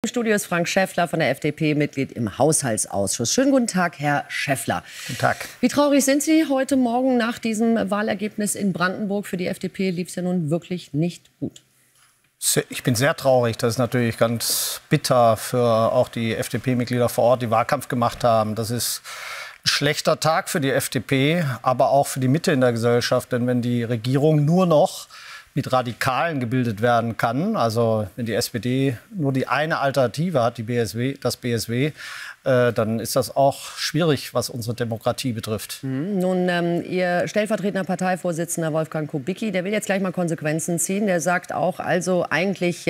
Im Studio ist Frank Schäffler von der FDP, Mitglied im Haushaltsausschuss. Schönen guten Tag, Herr Schäffler. Guten Tag. Wie traurig sind Sie heute Morgen nach diesem Wahlergebnis in Brandenburg? Für die FDP lief es ja nun wirklich nicht gut. Ich bin sehr traurig. Das ist natürlich ganz bitter für auch die FDP-Mitglieder vor Ort, die Wahlkampf gemacht haben. Das ist ein schlechter Tag für die FDP, aber auch für die Mitte in der Gesellschaft. Denn wenn die Regierung nur noch mit Radikalen gebildet werden kann, also wenn die SPD nur die eine Alternative hat, das BSW, dann ist das auch schwierig, was unsere Demokratie betrifft. Nun, Ihr stellvertretender Parteivorsitzender Wolfgang Kubicki, der will jetzt gleich mal Konsequenzen ziehen. Der sagt auch, also eigentlich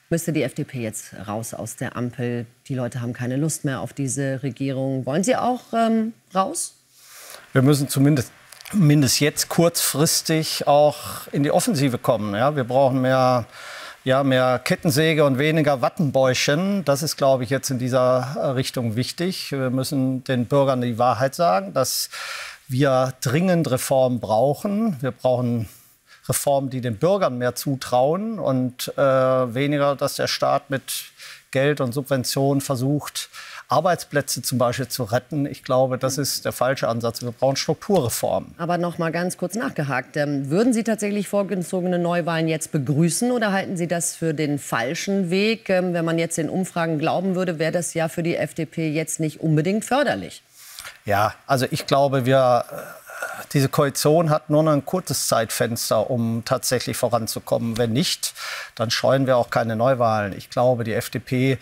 müsste die FDP jetzt raus aus der Ampel. Die Leute haben keine Lust mehr auf diese Regierung. Wollen Sie auch raus? Wir müssen zumindest jetzt kurzfristig auch in die Offensive kommen. Ja? Wir brauchen mehr Kettensäge und weniger Wattenbäuschen. Das ist, glaube ich, jetzt in dieser Richtung wichtig. Wir müssen den Bürgern die Wahrheit sagen, dass wir dringend Reformen brauchen. Wir brauchen Reformen, die den Bürgern mehr zutrauen und weniger, dass der Staat mit Geld und Subventionen versucht, Arbeitsplätze zum Beispiel zu retten. Ich glaube, das ist der falsche Ansatz. Wir brauchen Strukturreformen. Aber noch mal ganz kurz nachgehakt. Würden Sie tatsächlich vorgezogene Neuwahlen jetzt begrüßen oder halten Sie das für den falschen Weg? Wenn man jetzt den Umfragen glauben würde, wäre das ja für die FDP jetzt nicht unbedingt förderlich. Ja, also ich glaube, diese Koalition hat nur noch ein kurzes Zeitfenster, um tatsächlich voranzukommen. Wenn nicht, dann scheuen wir auch keine Neuwahlen. Ich glaube, die FDP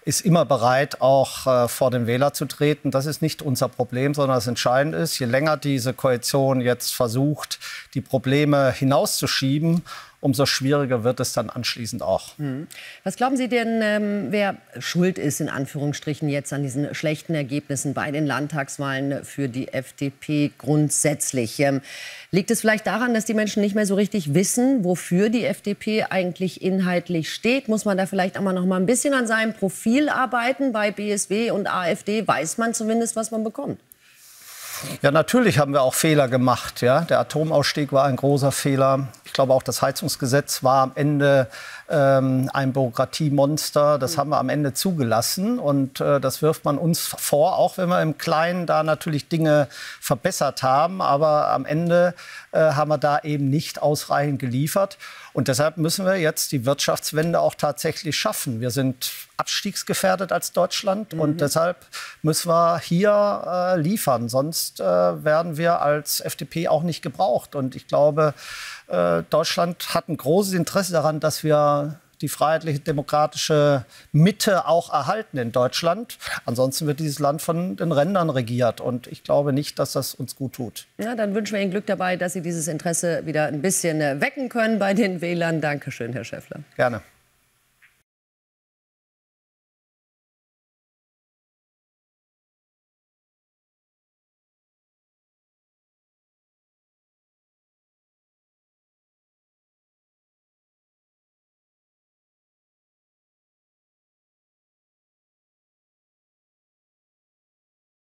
ist immer bereit, auch vor den Wähler zu treten. Das ist nicht unser Problem, sondern das Entscheidende ist, je länger diese Koalition jetzt versucht, die Probleme hinauszuschieben, umso schwieriger wird es dann anschließend auch. Was glauben Sie denn, wer schuld ist, in Anführungsstrichen, jetzt an diesen schlechten Ergebnissen bei den Landtagswahlen für die FDP grundsätzlich? Liegt es vielleicht daran, dass die Menschen nicht mehr so richtig wissen, wofür die FDP eigentlich inhaltlich steht? Muss man da vielleicht auch noch mal ein bisschen an seinem Profil arbeiten? Bei BSW und AfD weiß man zumindest, was man bekommt. Ja, natürlich haben wir auch Fehler gemacht. Ja? Der Atomausstieg war ein großer Fehler. Ich glaube, auch das Heizungsgesetz war am Ende ein Bürokratiemonster. Das haben wir am Ende zugelassen. Und das wirft man uns vor, auch wenn wir im Kleinen da natürlich Dinge verbessert haben. Aber am Ende haben wir da eben nicht ausreichend geliefert. Und deshalb müssen wir jetzt die Wirtschaftswende auch tatsächlich schaffen. Wir sind abstiegsgefährdet als Deutschland und deshalb müssen wir hier liefern. Sonst werden wir als FDP auch nicht gebraucht. Und ich glaube, Deutschland hat ein großes Interesse daran, dass wir die freiheitliche, demokratische Mitte auch erhalten in Deutschland. Ansonsten wird dieses Land von den Rändern regiert. Und ich glaube nicht, dass das uns gut tut. Ja, dann wünschen wir Ihnen Glück dabei, dass Sie dieses Interesse wieder ein bisschen wecken können bei den Wählern. Dankeschön, Herr Schäffler. Gerne.